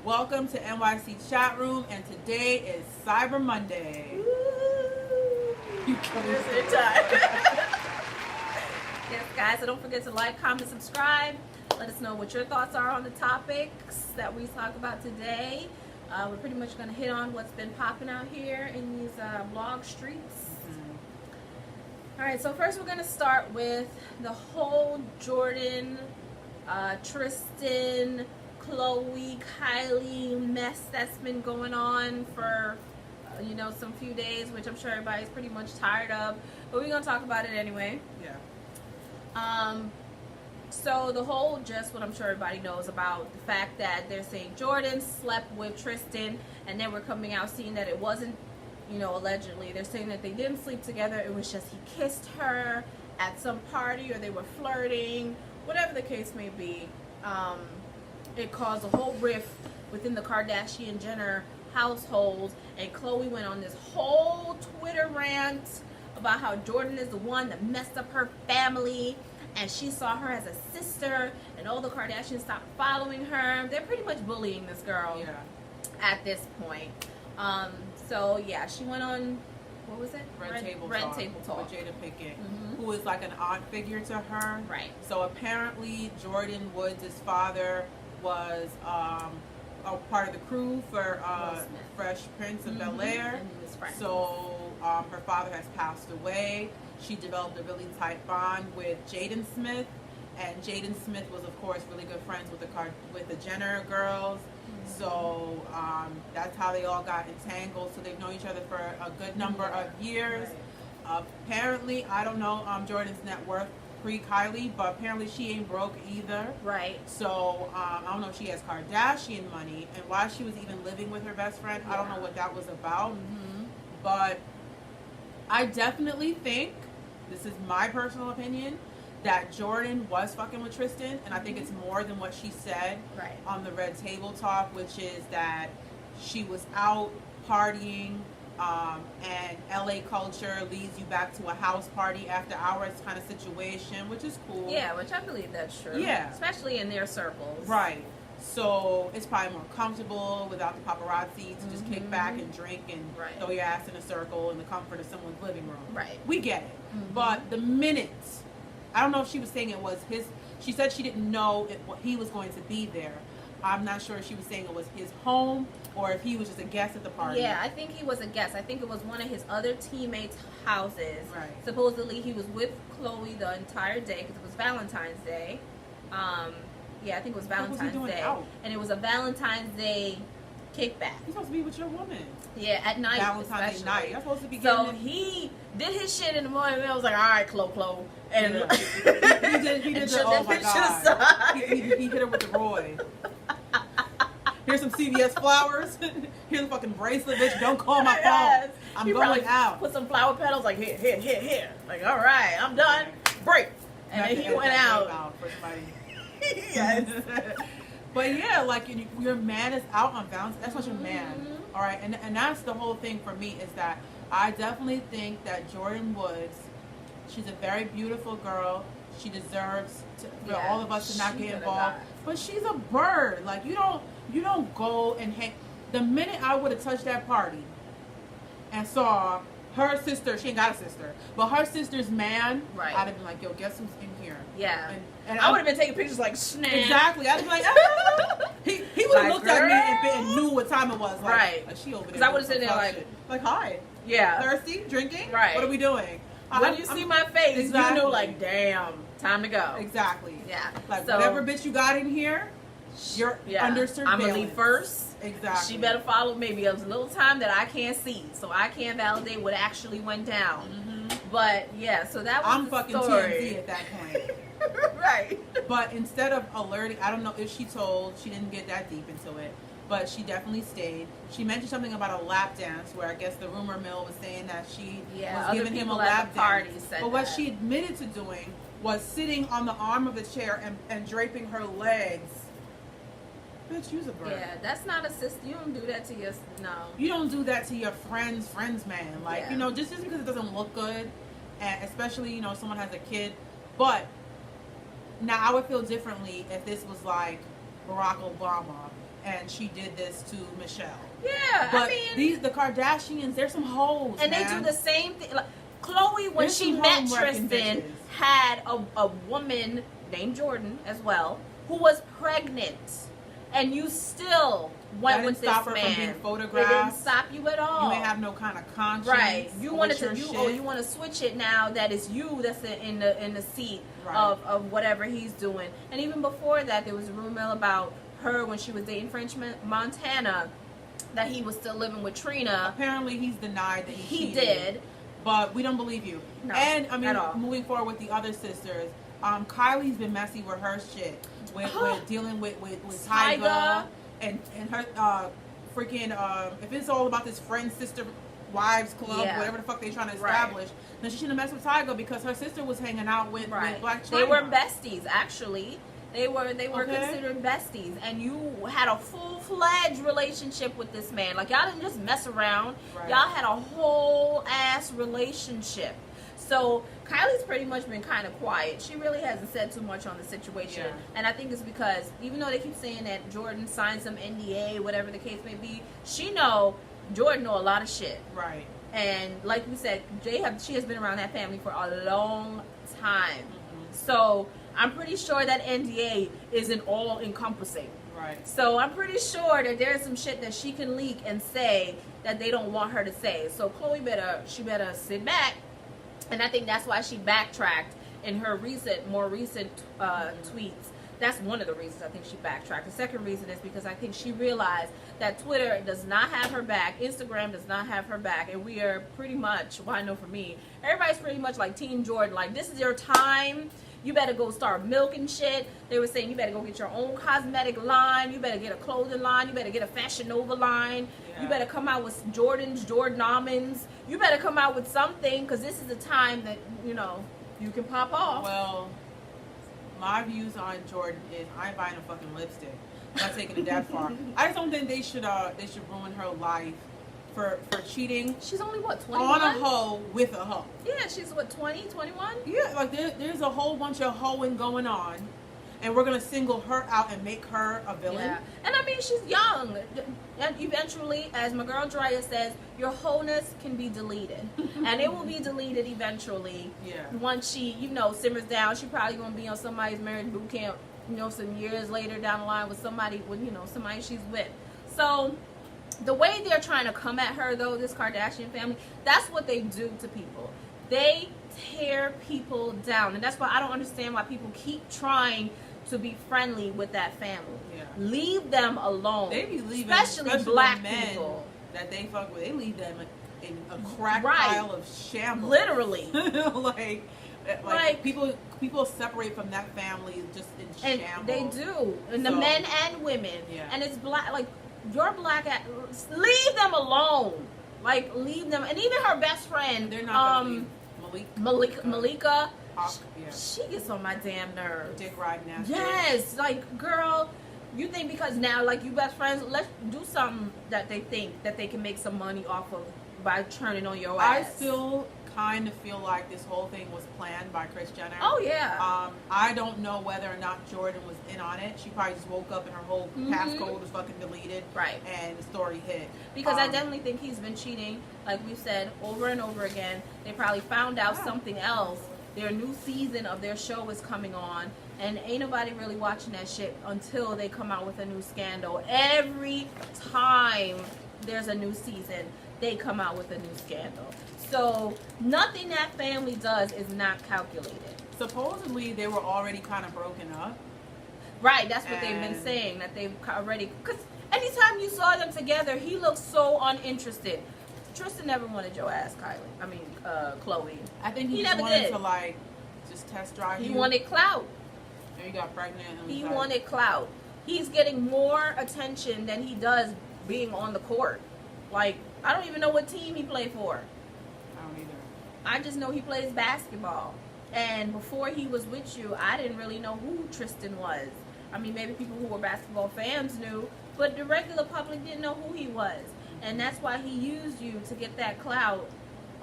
Welcome to NYC Chat Room, and today is Cyber Monday. You Yes, guys, so don't forget to like, comment, subscribe. Let us know what your thoughts are on the topics that we talk about today. We're pretty much going to hit on what's been popping out here in these blog streets. All right, so first we're going to start with the whole Jordyn, Tristan, Chloe, Kylie mess that's been going on for, some few days, which I'm sure everybody's pretty much tired of. But we're going to talk about it anyway. Yeah. So the whole just what I'm sure everybody knows about the fact that they're saying Jordyn slept with Tristan, and then we're coming out seeing that it wasn't, allegedly. They're saying that they didn't sleep together. It was just he kissed her at some party, or they were flirting, whatever the case may be. It caused a whole rift within the Kardashian-Jenner household, and Chloe went on this whole Twitter rant about how Jordyn is the one that messed up her family, and she saw her as a sister, and all the Kardashians stopped following her. They're pretty much bullying this girl at this point. So yeah, she went on, what was it? Red Table Talk with Jada Pinkett, who is like an odd figure to her. Right. So apparently Jordyn Woods' father was a part of the crew for Fresh Prince of Bel-Air. So her father has passed away. She developed a really tight bond with Jaden Smith, and Jaden Smith was, of course, really good friends with the Jenner girls. So that's how they all got entangled. So they've known each other for a good number of years. Apparently, I don't know Jordyn's net worth pre-Kylie, but apparently she ain't broke either. Right. So I don't know if she has Kardashian money, and why she was even living with her best friend. I don't know what that was about. But I definitely think, this is my personal opinion, that Jordyn was fucking with Tristan, and I think it's more than what she said on the Red Table Talk, which is that she was out partying, and LA culture leads you back to a house party after hours kind of situation, which is cool. Yeah, which I believe that's true. Yeah. Especially in their circles. Right. So it's probably more comfortable without the paparazzi to just kick back and drink and throw your ass in a circle in the comfort of someone's living room. Right. We get it. But the minute, I don't know if she was saying it was his, she said she didn't know he was going to be there. I'm not sure if she was saying it was his home or if he was just a guest at the party. Yeah, I think he was a guest. I think it was one of his other teammates' houses. Right. Supposedly he was with Chloe the entire day because it was Valentine's Day. Yeah, I think it was Valentine's Day. And it was a Valentine's Day kickback. You're supposed to be with your woman. Yeah, at night. Valentine's night. You're supposed to be so getting he did his shit in the morning, and I was like, all right, Chloe. And he did the, oh my God. He hit her with the Roy. Here's some CVS flowers. Here's a fucking bracelet, bitch. Don't call my phone. I'm going out. Put some flower petals, like, here. Like, all right, I'm done. Break. And then he went out. For somebody. Yes. But yeah, like your man is out on Valentine's. That's not your man. All right, and that's the whole thing for me, is that I definitely think that Jordyn Woods, she's a very beautiful girl. She deserves for all of us to not get involved. But she's a bird. Like you don't go and hang. The minute I would have touched that party and saw her sister, she ain't got a sister, but her sister's man, I'd have been like, yo, guess who's in here? Yeah. And I would have been taking pictures like, snap. Exactly. I'd be like, ah. He would have looked at me and knew what time it was. Like, like she over there. Because I would have said there like, hi. Yeah. Thirsty? Drinking? Right. What are we doing? When you see my face, you know, like, damn, time to go. Exactly. Yeah. Like, whatever bitch you got in here, you're under surveillance. I'm going to leave first. Exactly. She better follow maybe a little time that I can't see, so I can't validate what actually went down. But yeah, so that was I'm fucking story. TMZ at that point. Right. But instead of alerting, I don't know if she didn't get that deep into it, but she definitely stayed. She mentioned something about a lap dance, where I guess the rumor mill was saying that she was giving him a lap dance. But what she admitted to doing was sitting on the arm of the chair and draping her legs. Bitch, you's a bird. Yeah, that's not a sister. You don't do that to your, no. You don't do that to your friend's man. Like, just because it doesn't look good, and especially, someone has a kid. But now I would feel differently if this was like Barack Obama and she did this to Michelle. Yeah, but I mean, the Kardashians, they're some hoes, and man. they do the same thing. Like Khloe, when she met Tristan, had a woman named Jordyn as well who was pregnant, and you still went with this man. From being photographed. It didn't stop you at all. You may have no kind of conscience. Right. You wanted to. You want to switch it now that it's you that's in the seat of whatever he's doing. And even before that, there was a rumor about her when she was dating French Montana that he was still living with Trina. Apparently, he's denied that he cheated, did. But we don't believe you. No, and I mean, moving forward with the other sisters, Kylie's been messy with her shit, with dealing with Tyga and her freaking if it's all about this friend sister wives club, whatever the fuck they trying to establish, then she shouldn't mess with Tyga because her sister was hanging out with Black China. They were besties, actually. They were considered besties, and you had a full-fledged relationship with this man. Like, y'all didn't just mess around. Right. Y'all had a whole ass relationship. So Kylie's pretty much been kind of quiet. She really hasn't said too much on the situation, and I think it's because even though they keep saying that Jordyn signed some NDA, whatever the case may be, Jordyn know a lot of shit. Right. And like we said, she has been around that family for a long time. Mm-hmm. So I'm pretty sure that NDA isn't all encompassing. Right. So I'm pretty sure that there's some shit that she can leak and say that they don't want her to say. So Khloe better sit back, and I think that's why she backtracked in her more recent tweets. That's one of the reasons I think she backtracked. The second reason is because I think she realized that Twitter does not have her back, Instagram does not have her back, and we are pretty much, well, I know for me, everybody's pretty much like Team Jordyn. Like, this is your time. You better go start milking shit. They were saying you better go get your own cosmetic line. You better get a clothing line. You better get a Fashion Nova line. Yeah. You better come out with Jordan almonds. You better come out with something, because this is the time that, you can pop off. Well, my views on Jordyn is I ain't buying a fucking lipstick. I'm not taking it that far. I just don't think they should ruin her life for cheating. She's only, what, 21? On a hoe with a hoe. Yeah, she's, what, 20, 21? Yeah, like there's a whole bunch of hoeing going on, and we're going to single her out and make her a villain. Yeah. And I mean, she's young. And eventually, as my girl Drea says, your wholeness can be deleted. And it will be deleted eventually. Yeah. Once she, simmers down. She probably going to be on somebody's marriage boot camp, some years later down the line with somebody she's with. So the way they're trying to come at her, though, this Kardashian family, that's what they do to people. They tear people down. And that's why I don't understand why people keep trying to be friendly with that family. Yeah. Leave them alone. They be leaving, especially black men people that they fuck with. They leave them in a crack pile of shambles. Literally. like people separate from that family just in shambles. They do. And the men and women. Yeah. And it's black, like, you're black at, leave them alone. Like, leave them. And even her best friend, they're not gonna leave. Malika. She gets on my damn nerves. Dick riding ass. Yes, like, girl, you think because now, like, you best friends, let's do something that they think that they can make some money off of by turning on your ass. I still kind of feel like this whole thing was planned by Kris Jenner. Oh yeah. I don't know whether or not Jordyn was in on it. She probably just woke up and her whole passcode was fucking deleted. Right. And the story hit. Because I definitely think he's been cheating, like we've said over and over again. They probably found out something else. Their new season of their show is coming on, and ain't nobody really watching that shit until they come out with a new scandal. Every time there's a new season, they come out with a new scandal. So nothing that family does is not calculated. Supposedly they were already kind of broken up. Right, that's what they've been saying, that they've already, because anytime you saw them together, he looked so uninterested. Tristan never wanted your ass, Khloe. I think he just wanted to, like, just test drive you. He wanted clout. And he got pregnant. And he wanted clout. He's getting more attention than he does being on the court. Like, I don't even know what team he played for. I don't either. I just know he plays basketball. And before he was with you, I didn't really know who Tristan was. I mean, maybe people who were basketball fans knew, but the regular public didn't know who he was. And that's why he used you to get that clout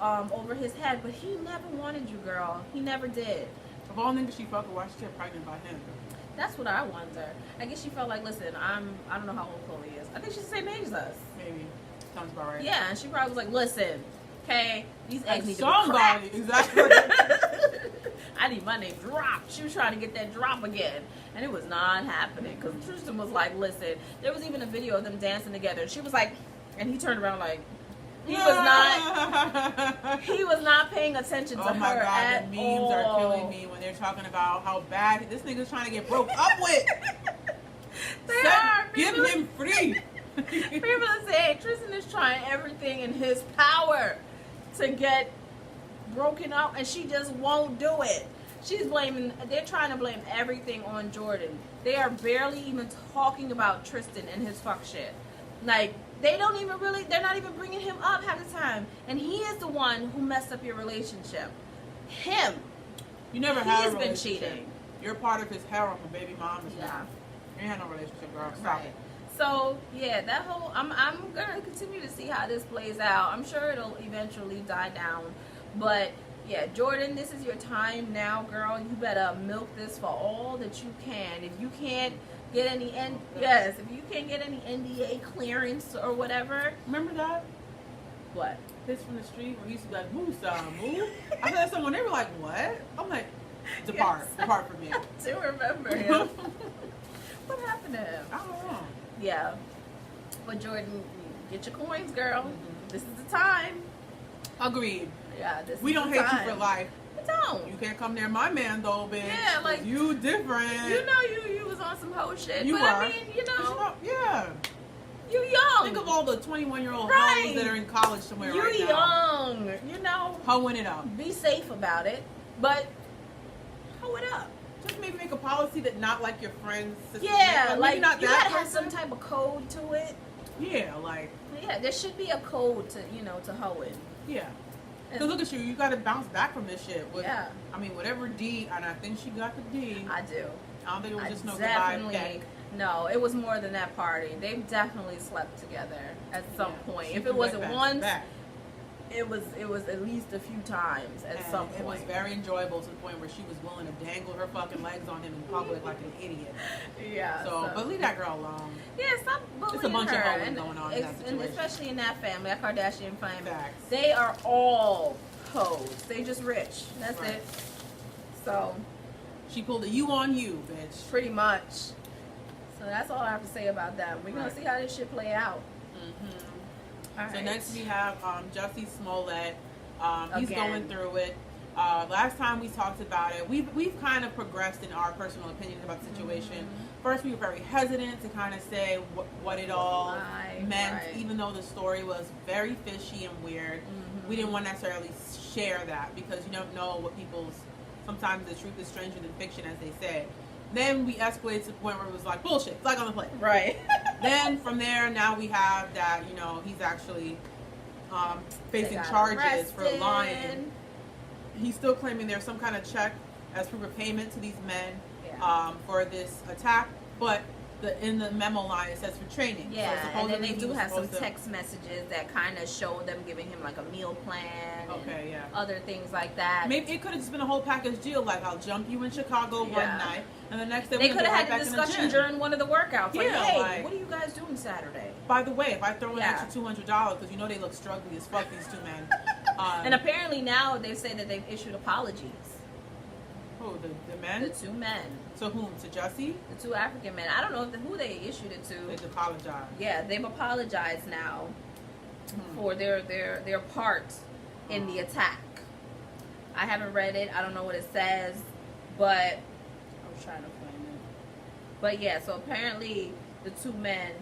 over his head. But he never wanted you, girl. He never did. Of all niggas she fucked with, why she get pregnant by him? That's what I wonder. I guess she felt like, listen, I don't know how old Chloe is. I think she's the same age as us. Maybe. Sounds about right. Yeah, and she probably was like, listen, okay, these eggs need to be somebody, cracked. exactly. I need my name dropped. She was trying to get that drop again, and it was not happening because Tristan was like, listen, there was even a video of them dancing together, and she was like, and he turned around like, he was not paying attention to her. Oh my God, at the memes are all. killing me when they're talking about how bad this nigga's trying to get broke up with. They are. Give him free. People are saying Tristan is trying everything in his power to get broken up, and she just won't do it. They're trying to blame everything on Jordyn. They are barely even talking about Tristan and his fuck shit. Like, they're not even bringing him up half the time. And he is the one who messed up your relationship. Him. You never had a He's been relationship. cheating. You're part of his harem, and baby mom is Yeah. not. You ain't had no relationship, girl. Stop Right. it. So, yeah, that whole, I'm going to continue to see how this plays out. I'm sure it'll eventually die down. But, yeah, Jordyn, this is your time now, girl. You better milk this for all that you can. If you can't get any, if you can't get any NDA clearance or whatever. Remember that? What? This from the street where he used to be like, move, son, move. I heard someone, they were like, what? I'm like, depart. Yes. Depart from me. I do remember him. What happened to him? I don't know. Yeah. But Jordyn, get your coins, girl. Mm-hmm. This is the time. Agreed. Yeah, this We is don't the hate time. you for life. We don't. You can't come near my man though, bitch. Yeah, like, you different. You know you was on some hoe shit. You but are. I mean, you know, yeah. you young. Think of all the 21-year-old Right. hoes that are in college somewhere You right now. young. You know, Hoeing it up. be safe about it, but hoe it up. Just maybe make a policy that not like your friends. Sisters, Yeah, maybe like not you that gotta have person. some type of code to it. Yeah, like Yeah, there should be a code to to hoeing. yeah. Cause look at you, you gotta bounce back from this shit. Yeah. I mean, whatever D, and I think she got the D. I do. I don't think it was just no goodbye definitely. peck. No, it was more than that party. They've definitely slept together at some point. She If threw it wasn't back to once, back. it was at least a few times at And some it was point. very enjoyable to the point where she was willing to dangle her fucking legs on him in public like an idiot. Yeah. So, but leave that girl alone. yeah, stop bullying It's a bunch of her. hoeing going on in that and situation. especially in that family, that Kardashian family. Facts. They are all hoes. They just rich. That's Right. it. So, She pulled a you on you, bitch. pretty much. So that's all I have to say about them. We're gonna Right. see how this shit play out. Mm-hmm. All So right. next we have Jussie Smollet. He's Again. going through it. Last time we talked about it, we've kind of progressed in our personal opinions about the situation. First, we were very hesitant to kind of say what it all meant, Right. even though the story was very fishy and weird. We didn't want to necessarily share that because you don't know what people's. Sometimes the truth is stranger than fiction, as they say. Then we escalated to the point where it was like bullshit, flag on the plate. Right. Then from there, now we have that he's actually facing got charges for arrested. lying. He's still claiming there's some kind of check as proof of payment to these men for this attack, but in the memo line it says for training. Yeah, So and then supposedly they he do was have some supposed to- text messages that kind of show them giving him like a meal plan. Okay, yeah. Other things like that. Maybe it could have just been a whole package deal, like I'll jump you in Chicago one Yeah. night, and the next day They we're could gonna have go right had the back in the discussion gym. during one of the workouts. Like, Yeah, hey, like- what are you guys doing Saturday? By the way, if I throw in an Yeah. extra $200, because they look struggly as fuck, these two men. And apparently now they say that they've issued apologies. Who, the men? The two men, To whom? To Jussie? the two African men. I don't know who they issued it They to. apologize. Yeah, they've apologized now for their part in the attack. I haven't read it. I don't know what it says, but I was trying to find it. But yeah, so apparently the two men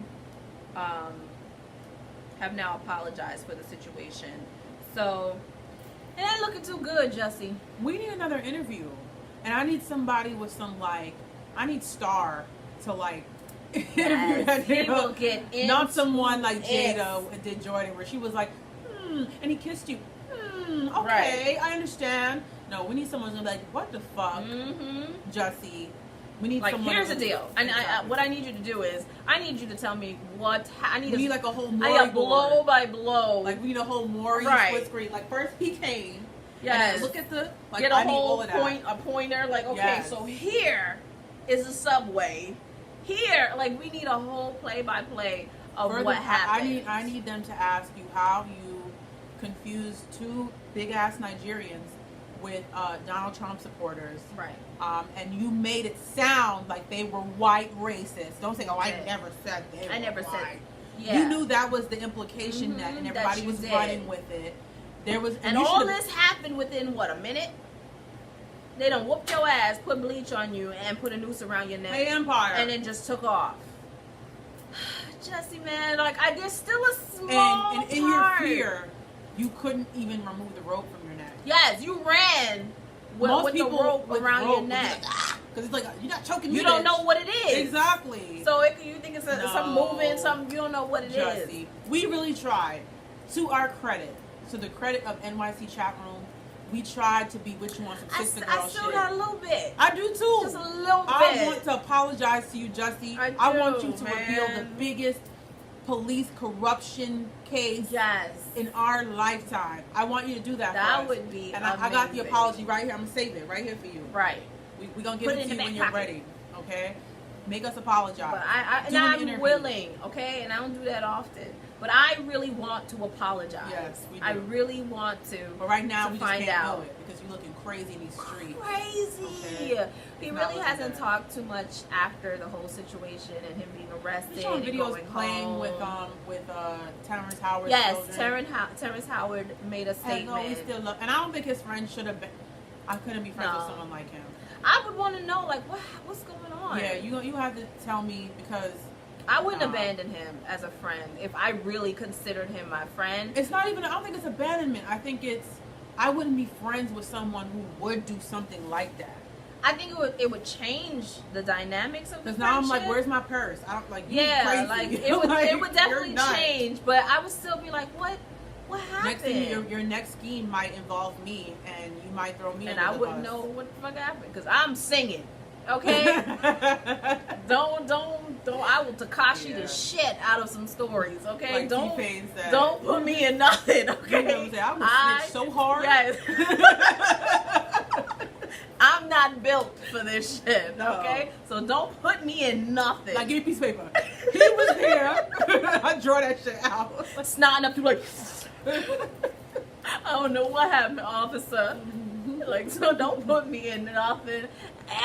have now apologized for the situation. So it ain't looking too good, Jussie. We need another interview. And I need somebody with some, I need Star to, interview Yes, that he nigga. will get Not into someone like it. Jada did Jordyn, where she was like, and he kissed you. Okay, Right. I understand. No, we need someone who's gonna be like, what the fuck, Jussie? We need Like, someone. here's the who's- deal. And what I need you to do is, I need you to tell me I need We need like a whole I Maury need a blow board. by blow. Like we need a whole Maury Right. split screen. Like first he came. Yes. And then look at the get a I need all whole of that. a pointer. Like, okay, Yes. so here is a subway. Here, like, we need a whole play-by-play of what happened. I need them to ask you how you confused two big-ass Nigerians with Donald Trump supporters. Right. And you made it sound like they were white racists. Don't say, oh, I never said they were I never white. said. Yeah. You knew that was the implication that, and everybody was running with it. There was, and all this happened within, what, a minute? They done whooped your ass, put bleach on you, and put a noose around your neck. Hey, Empire. And then just took off. Jussie, man, like, there's still a small And in your fear, you couldn't even remove the rope from your neck. Yes, you ran with the rope around your neck. Because it's like, you're not choking me. You don't know what it is. Exactly. So you think it's some movement, something, you don't know what it is. We really tried. To our credit, to the credit of NYC chat room, we tried to be what you want some sister girl shit. I still got a little bit. I do too. Just a little bit. I want to apologize to you, Jussie. I want you to reveal the biggest police corruption case in our lifetime. I want you to do that. That would be and I got the apology right here. I'm gonna save it right here for you. Right. We're gonna give it to you when you're ready. Okay. Make us apologize. But I'm willing. Okay, and I don't do that often. But I really want to apologize. Yes, we do. I really want to. But right now, we just can't do it because you're looking crazy in these streets. Crazy. Okay? He really hasn't talked too much after the whole situation and him being arrested. He's showing videos playing with Terrence Howard. Yes, Terrence Howard made a statement. And, we still love, and I don't think his friend should have been. I couldn't be friends with someone like him. I would want to know, like, what's going on? Yeah, you have to tell me because. I wouldn't abandon him as a friend if I really considered him my friend. It's not even, I don't think it's abandonment. I think it's, I wouldn't be friends with someone who would do something like that. I think it would change the dynamics of the friendship. Because now I'm like, where's my purse? I don't, like, yeah, like, it would definitely change. But I would still be like, what happened? Next thing, your next scheme might involve me, and you might throw me. And I wouldn't know what the fuck happened because I'm singing. Okay, don't. I will Takashi the shit out of some stories. Okay, like don't put me in nothing. Okay, I will snitch so hard. Yes. I'm not built for this shit. Okay, so don't put me in nothing. Like, give me a piece of paper. He was here. I draw that shit out. Snotting up, people like. I don't know what happened, officer. Like, so don't put me in nothing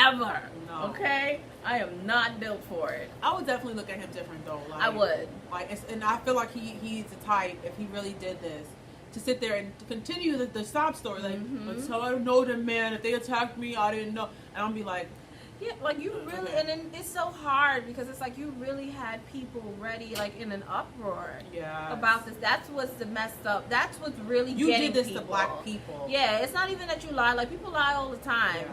ever. No. Okay? I am not built for it. I would definitely look at him different though. Like, I would. Like, and I feel like he's the type, if he really did this, to sit there and continue the sob story. Like, so I don't know them, man. If they attacked me, I didn't know. And I'll be like, yeah, like you really, and then it's so hard because it's like you really had people ready, like in an uproar about this. That's what's the messed up. That's what's really you getting did this people. to black people. Yeah, it's not even that you lie. Like, people lie all the time.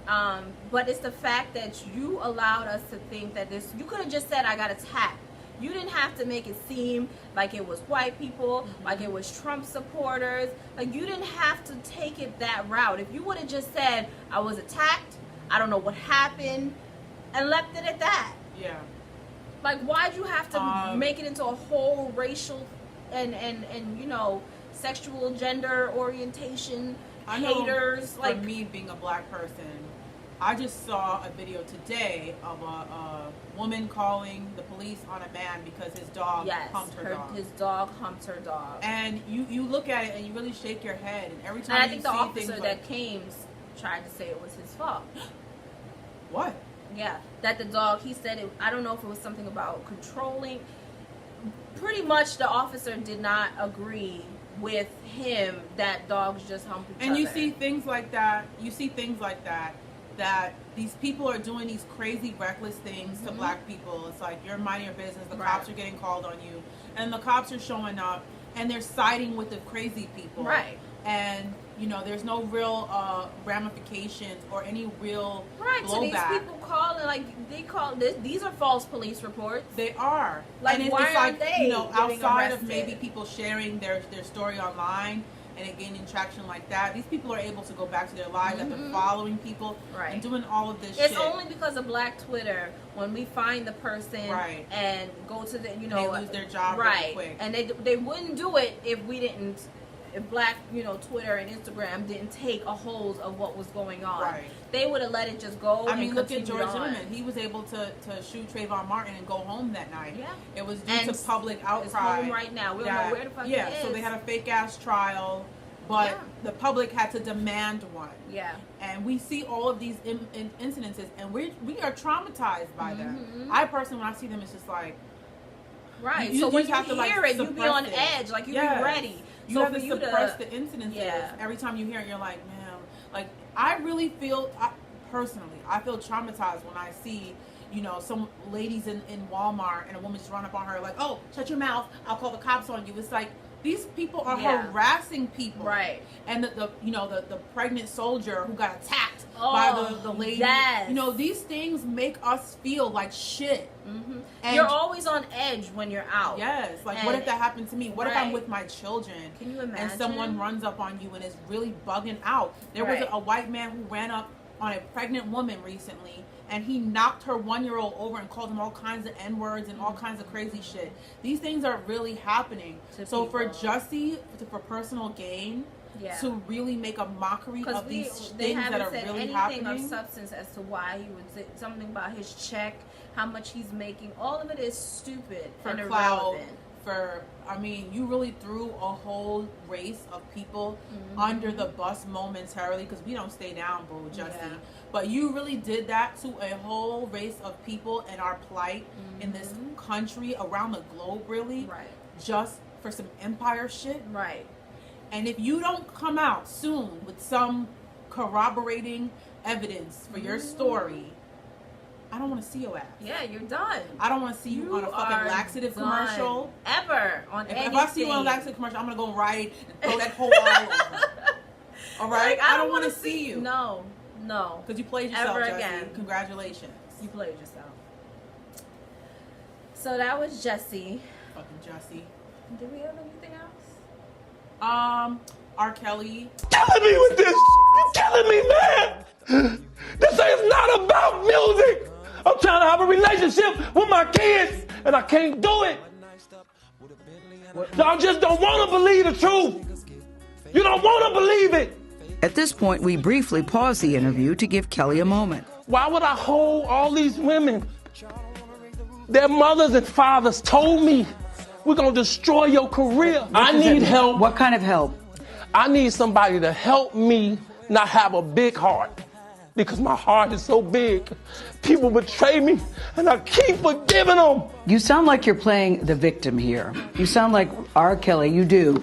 Yeah. But it's the fact that you allowed us to think that this. You could have just said, "I got attacked." You didn't have to make it seem like it was white people, like it was Trump supporters. Like, you didn't have to take it that route. If you would have just said, "I was attacked. I don't know what happened," and left it at that. Yeah. Like, why'd you have to make it into a whole racial and you know, sexual gender orientation haters? Like, for me being a black person, I just saw a video today of a woman calling the police on a man because his dog humped her dog. His dog humped her dog. And you look at it and you really shake your head. And every time I think the officer that came tried to say it was his fault. What? Yeah, that the dog, he said it, I don't know if it was something about controlling. Pretty much the officer did not agree with him that dogs just hump each other. And you see things like that, that these people are doing these crazy reckless things to black people. It's like, you're minding your business, the cops are getting called on you, and the cops are showing up and they're siding with the crazy people. Right. And you know, there's no real ramifications or any real blowback. So these people calling, like, they call this, these are false police reports. They are. Like, and why it's aren't like, they you know, outside arrested? of maybe people sharing their story online and it gaining traction like that, these people are able to go back to their lives after following people and doing all of this shit. It's only because of Black Twitter, when we find the person and go to the, you know, they lose their job really quick. And they wouldn't do it if we didn't Black, Twitter and Instagram didn't take a hold of what was going on. Right. They would have let it just go. I mean, look at continue George on. Zimmerman. He was able to shoot Trayvon Martin and go home that night. Yeah. It was due And to public outcry. It's home right now. We don't know where the fuck he is. So they had a fake ass trial, but the public had to demand one. Yeah. And we see all of these incidences, and we are traumatized by them. I personally, when I see them, it's just like, right. So when you have to hear it, you be on it. edge, like you be ready. You have to suppress the incidences. Yeah. Every time you hear it, you're like, man, like I really feel, personally, I feel traumatized when I see, some ladies in Walmart and a woman just run up on her like, oh, shut your mouth, I'll call the cops on you. It's like, these people are harassing people. Right. And the pregnant soldier who got attacked by the lady. Yes. These things make us feel like shit. Mm-hmm. And you're always on edge when you're out. Yes. Like, what if that happened to me? What if I'm with my children? Can you imagine? And someone runs up on you and is really bugging out. There was a white man who ran up on a pregnant woman recently, and he knocked her 1-year-old over and called him all kinds of N-words and all kinds of crazy shit. These things are really happening. So for Jussie, for personal gain, to really make a mockery of these things that are really happening. They haven't said anything of substance as to why he would say something about his check, how much he's making. All of it is stupid and irrelevant. You really threw a whole race of people under the bus momentarily, because we don't stay down, boo, Jussie. Yeah. But you really did that to a whole race of people and our plight in this country, around the globe, really. Right. Just for some empire shit. Right. And if you don't come out soon with some corroborating evidence for your story, I don't want to see your ass. Yeah, you're done. I don't want to see you on a fucking laxative commercial. Ever. On anything. If I see you on a laxative commercial, I'm going to go right and throw that whole all over. All right? Like, I don't want to see you. No. Because you played yourself, Ever Jussie. again. Congratulations. You played yourself. So that was Jussie. Fucking Jussie. Do we have anything else? Rkelly. Killing me with this. You're killing me, man. This is not about music. I'm trying to have a relationship with my kids, and I can't do it. Y'all just don't want to believe the truth. You don't want to believe it. At this point, we briefly pause the interview to give Kelly a moment. Why would I hold all these women? Their mothers and fathers told me, we're going to destroy your career. I need help. What kind of help? I need somebody to help me not have a big heart, because my heart is so big. People betray me, and I keep forgiving them. You sound like you're playing the victim here. You sound like Rkelly. You do.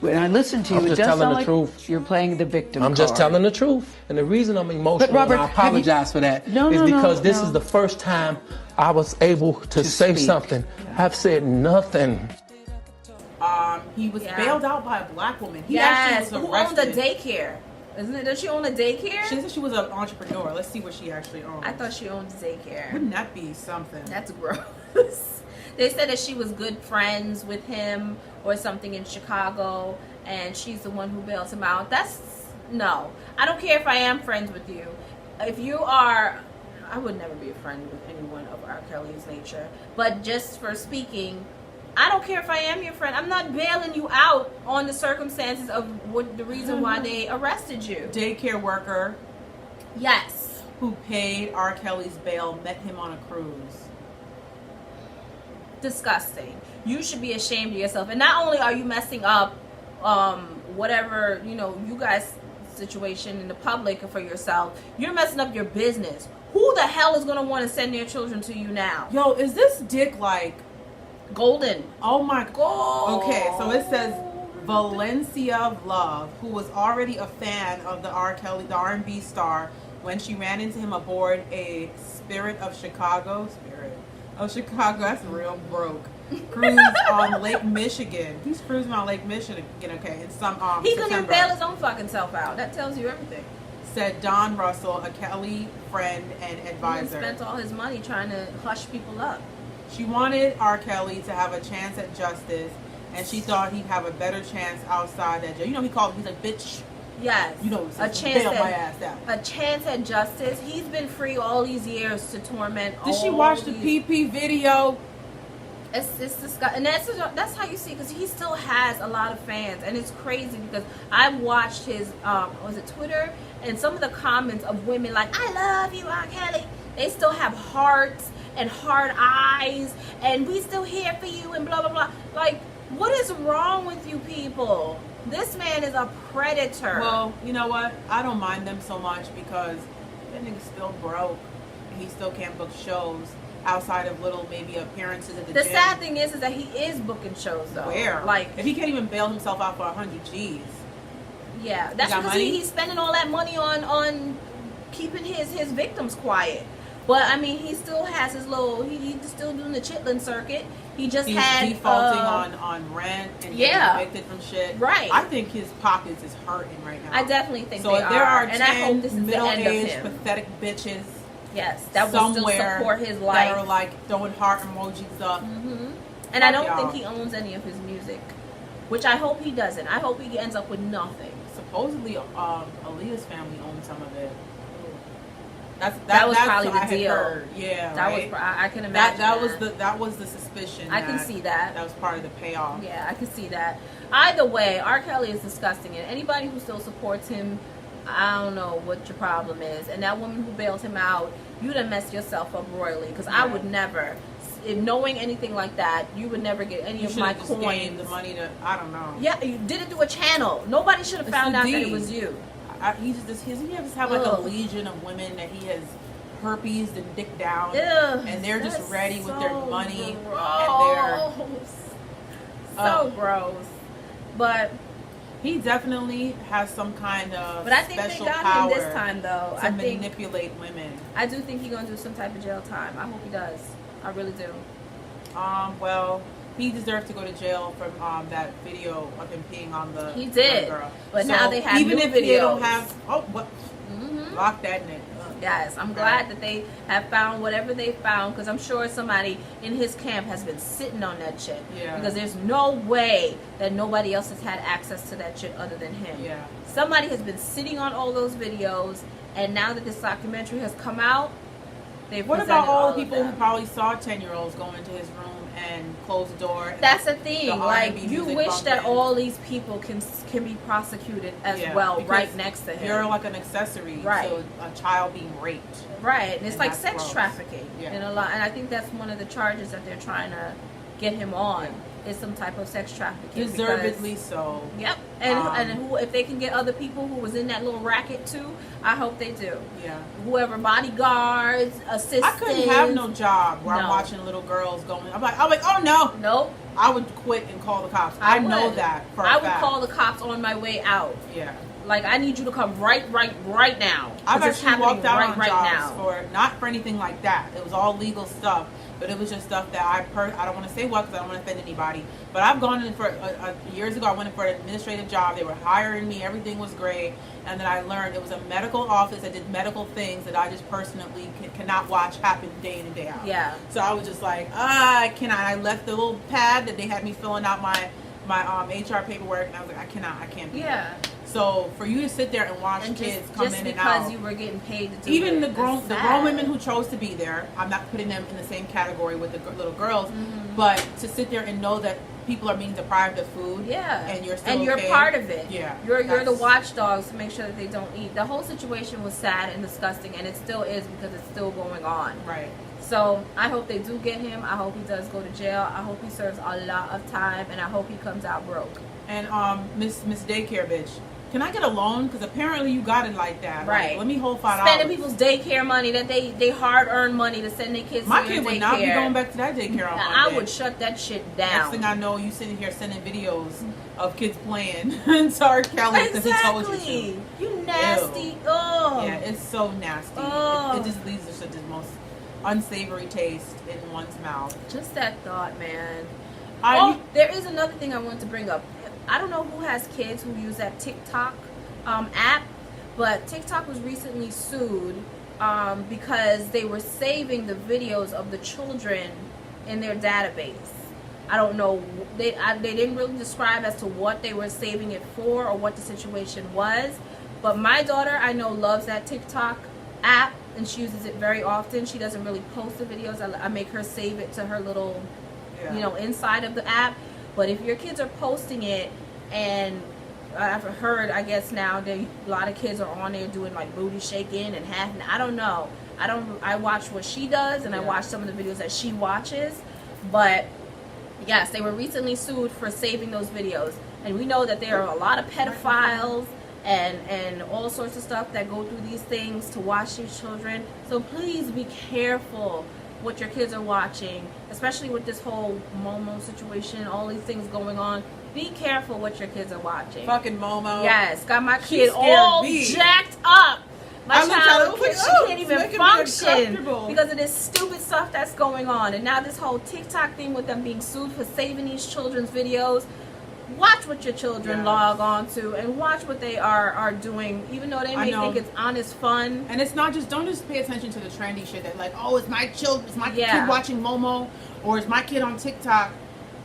When I listen to you, it does sound like you're playing the victim I'm just telling the truth. And the reason I'm emotional, Robert, and I apologize for that, is because this is the first time I was able to say something. I've said nothing. He was bailed out by a black woman. He actually was arrested. Who owned the daycare? Isn't it? Does she own a daycare? She said she was an entrepreneur. Let's see what she actually owns. I thought she owned a daycare. Wouldn't that be something? That's gross. They said that she was good friends with him or something in Chicago, and she's the one who bails him out. No. I don't care if I am friends with you. If you are, I would never be a friend with anyone of Rkelly's nature. But just for speaking, I don't care if I am your friend. I'm not bailing you out on the circumstances of the reason why they arrested you. Daycare worker. Yes. Who paid Rkelly's bail met him on a cruise. Disgusting. You should be ashamed of yourself. And not only are you messing up whatever, you guys situation in the public for yourself, you're messing up your business. Who the hell is going to want to send their children to you now? Yo, is this dick like golden? Oh my god. Okay, so it says Valencia Love, who was already a fan of the Rkelly, the R&B star, when she ran into him aboard a Spirit of Chicago, that's real broke, cruise on Lake Michigan. He's cruising on Lake Michigan, okay, in some he couldn't even bail his own fucking self out. That tells you everything. Said Don Russell, a Kelly friend and advisor. He spent all his money trying to hush people up. She wanted Rkelly to have a chance at justice, and she thought he'd have a better chance outside that jail. He's like, bitch. Yes. A chance at my ass out. A chance at justice. He's been free all these years to torment. Did she watch the PP video? It's disgusting, and that's how you see, because he still has a lot of fans, and it's crazy because I watched his was it Twitter, and some of the comments of women like, "I love you, Rkelly." They still have hearts and hard eyes, and we still here for you, and blah blah blah. Like, what is wrong with you people? This man is a predator. Well, you know what? I don't mind them so much because that nigga's still broke. He still can't book shows outside of little maybe appearances at the gym. The sad thing is that he is booking shows though. Where? Like, if he can't even bail himself out for 100 G's. Yeah, that's because he's spending all that money on keeping his victims quiet. But I mean, he still has his little. He's still doing the chitlin circuit. He's defaulting on rent and getting evicted from shit. Right. I think his pockets is hurting right now. I definitely think so. They If there are and I hope this is the end of him. pathetic bitches. Yes, that will still support his life. That are like throwing heart emojis up. And I don't think he owns any of his music, which I hope he doesn't. I hope he ends up with nothing. Supposedly, Aaliyah's family owns some of it. That was probably the deal. Heard. Yeah, that right? was. I can imagine that was the suspicion. I can see that. That was part of the payoff. Yeah, I can see that. Either way, Rkelly is disgusting, and anybody who still supports him, I don't know what your problem is. And that woman who bailed him out, you done messed yourself up royally. Because I would never, if knowing anything like that, you would never get any of my coins. Gave the money to, I don't know. Yeah, you did it through a channel. Nobody should have found out that it was you. He just have like a legion of women that he has herpes and dick down, and they're just ready with their money gross. and so gross. But he definitely has some kind of I think special they got power him this time, though. to manipulate women. I do think he's gonna do some type of jail time. I hope he does. I really do. Well, he deserved to go to jail from that video of him peeing on the girl. But so now they have even new if videos. They don't have lock that nigga. Yes, I'm glad that they have found whatever they found, because I'm sure somebody in his camp has been sitting on that shit. Yeah. Because there's no way that nobody else has had access to that shit other than him. Yeah. Somebody has been sitting on all those videos, and now that this documentary has come out, they've What about all the of people them. who probably saw 10-year-olds go into his room and close the door? That's the thing. Like, you wish bumping. that all these people can be prosecuted as well, right next to him. You're like an accessory to a child being raped. Right, and it's like sex gross. trafficking in a lot, and I think that's one of the charges that they're trying to get him on. Is some type of sex trafficking. Deservedly so. Yep, and who, if they can get other people who was in that little racket too, I hope they do. Yeah. Whoever, bodyguards, assistants. I couldn't have no job where I'm watching little girls going. I'm like, oh no. Nope. I would quit and call the cops. I know that for a fact. I would call the cops on my way out. Yeah. Like, I need you to come right now. I've actually walked out on jobs now. for not for anything like that. It was all legal stuff, but it was just stuff that I don't want to say what because I don't want to offend anybody. But I've gone in for years ago. I went in for an administrative job. They were hiring me. Everything was great, and then I learned it was a medical office that did medical things that I just personally cannot watch happen day in and day out. Yeah. So I was just like, I cannot. I left the little pad that they had me filling out my HR paperwork, and I was like, I can't be there. So for you to sit there and watch kids come in and out, just because you were getting paid to do even it, the grown women who chose to be there, I'm not putting them in the same category with the little girls, but to sit there and know that people are being deprived of food, and you're still you're part of it. Yeah, you're the watchdogs to make sure that they don't eat. The whole situation was sad and disgusting, and it still is because it's still going on. Right. So I hope they do get him. I hope he does go to jail. I hope he serves a lot of time, and I hope he comes out broke. And Miss Daycare bitch, can I get a loan? Because apparently you got it like that. Right. Like, let me hold $5. Spending people's daycare money that they hard earned money to send their kids to My your kid would daycare. not be going back to that daycare on Monday. I would shut that shit down. Next thing I know, you sitting here sending videos of kids playing to Rkelly because he told you to. You nasty. Oh. Yeah, it's so nasty. Oh. It just leaves us with the most unsavory taste in one's mouth. Just that thought, man. There is another thing I wanted to bring up. I don't know who has kids who use that TikTok app, but TikTok was recently sued because they were saving the videos of the children in their database. I don't know. They didn't really describe as to what they were saving it for or what the situation was. But my daughter, I know, loves that TikTok app, and she uses it very often. She doesn't really post the videos. I make her save it to her little you know, inside of the app. But if your kids are posting it, and I've heard, I guess now a lot of kids are on there doing like booty shaking and half. I don't know. I watch what she does, and I watch some of the videos that she watches. But yes, they were recently sued for saving those videos, and we know that there are a lot of pedophiles and all sorts of stuff that go through these things to watch these children. So please be careful what your kids are watching, especially with this whole Momo situation, all these things going on. Be careful what your kids are watching. Fucking Momo. Yes, got my kid all jacked up. My child, she can't even function because of this stupid stuff that's going on. And now this whole TikTok thing with them being sued for saving these children's videos. Watch what your children log on to, and watch what they are doing, even though they may think it's honest fun. And it's not just, don't just pay attention to the trendy shit that like, oh, it's my kid watching Momo, or is my kid on TikTok.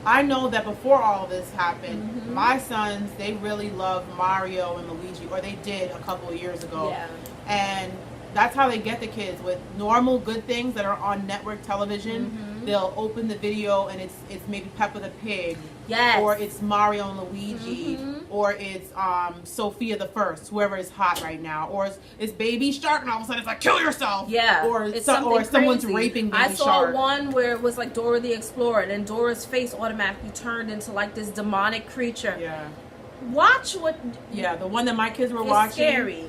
I know that before all this happened, my sons, they really loved Mario and Luigi, or they did a couple of years ago. Yeah. And that's how they get the kids, with normal good things that are on network television. They'll open the video and it's maybe Peppa the Pig, or it's Mario and Luigi, or it's Sophia the First, whoever is hot right now, or it's Baby Shark, and all of a sudden it's like kill yourself, or it's or someone's raping Baby Shark. I saw one where it was like Dora the Explorer, and then Dora's face automatically turned into like this demonic creature. Watch what. The one that my kids were watching. Scary.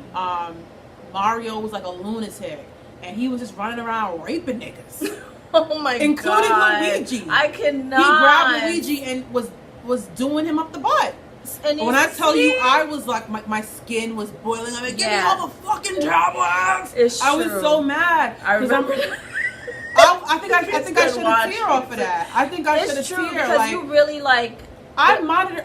Mario was like a lunatic, and he was just running around raping niggas. Oh my including God. Luigi. I cannot. He grabbed Luigi and was doing him up the butt. And when I tell you, I was like, my skin was boiling. I'm like, give me all the fucking tablets. It's true. I was so mad. I remember. I think I should have tear off of that. I think I should have tear. Because like, you really like. I monitored.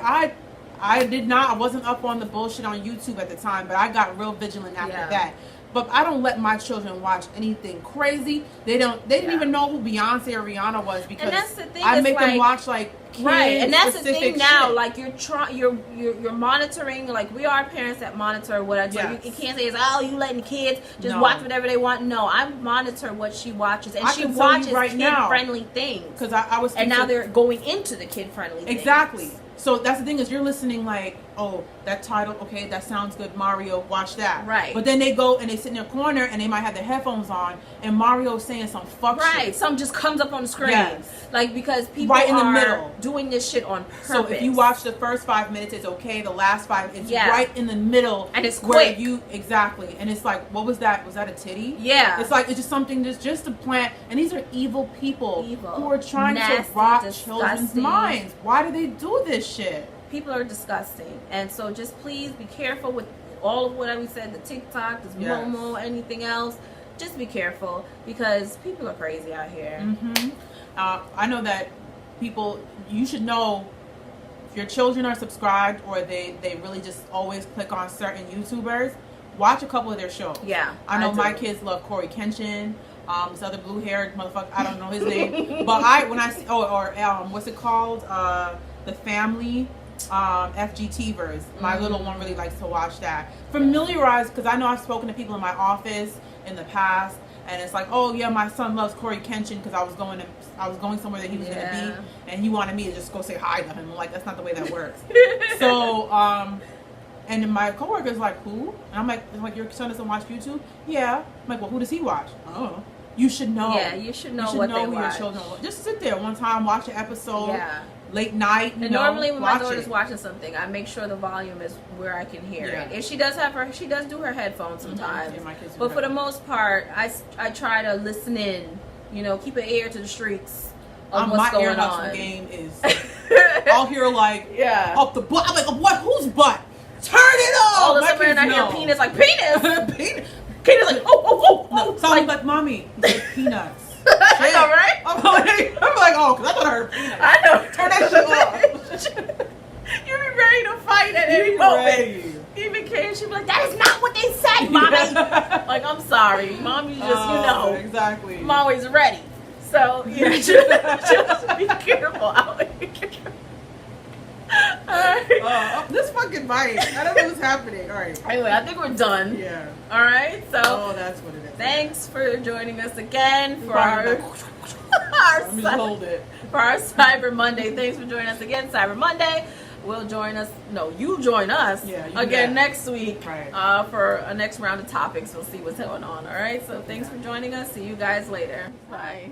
I did not. I wasn't up on the bullshit on YouTube at the time, but I got real vigilant after that. But I don't let my children watch anything crazy. They didn't even know who Beyonce or Rihanna was, because that's the thing, I make them watch like kids and that's the thing now. Shit. Like you're monitoring. Like we are parents that monitor whatever. Yes. You can't say it's you letting kids just watch whatever they want. No, I monitor what she watches, and she watches kid-friendly things. Because I was, and now they're going into the kid-friendly things. Exactly. So that's the thing, is you're listening like, oh, that title, okay, that sounds good, Mario, watch that. Right. But then they go and they sit in their corner and they might have their headphones on, and Mario's saying some fuck shit. Right. Something just comes up on the screen. Yes. Like, because people right in the are middle. doing this shit on purpose. So if you watch the first 5 minutes, it's okay. The last 5, it's right in the middle. And it's quick. Exactly. And it's like, what was that? Was that a titty? Yeah. It's like, it's just something just to plant. And these are evil people who are trying to rot children's minds. Why do they do this shit? People are disgusting, and so just please be careful with all of what we said, the TikTok, this Momo, anything else. Just be careful, because people are crazy out here. I know that you should know if your children are subscribed, or they really just always click on certain YouTubers, watch a couple of their shows. Yeah, I know my kids love Corey Kenshin. This other blue-haired motherfucker, I don't know his name, but when I see, what's it called? The Family. FGTvers. My little one really likes to watch that. Familiarize, because I know I've spoken to people in my office in the past, and it's like, oh yeah, my son loves Corey Kenshin because I was going somewhere that he was going to be, and he wanted me to just go say hi to him. I'm like, that's not the way that works. So and then my coworker's like, who? And I'm like, your son doesn't watch YouTube? Yeah. I'm like, well, who does he watch? Oh, you should know. Yeah, you should know what they watch. Your children watch. Just sit there one time, watch an episode. Yeah. Late night, and normally when my daughter's watching something, I make sure the volume is where I can hear it. If she does do her headphones sometimes, but for the most part, I try to listen in. Keep an ear to the streets of what's going on. My ear hustle game is, I'll hear like up the butt. I'm like, what? Whose butt? Turn it off. All of a sudden, I hear penis, like penis. Penis. Penis, like oh. Sounds like mommy. It's like peanuts. I know, right? I'm like, oh, because I thought I heard penis. I know. Turn that shit off. You be ready to fight at any moment. Even Kay, she'd be like, that is not what they said, mommy. Like, I'm sorry. Mom, you just, Exactly. I'm always ready. So, just be careful out here. Alright. This fucking mic. I don't know what's happening. Alright. Anyway, I think we're done. Yeah. Alright, so. Oh, that's what it is. Thanks for joining us again for our Let me just hold it. For our Cyber Monday. Thanks for joining us again, Cyber Monday. We'll join us. No, you join us again next week for a next round of topics. We'll see what's going on. All right. So thanks for joining us. See you guys later. Bye.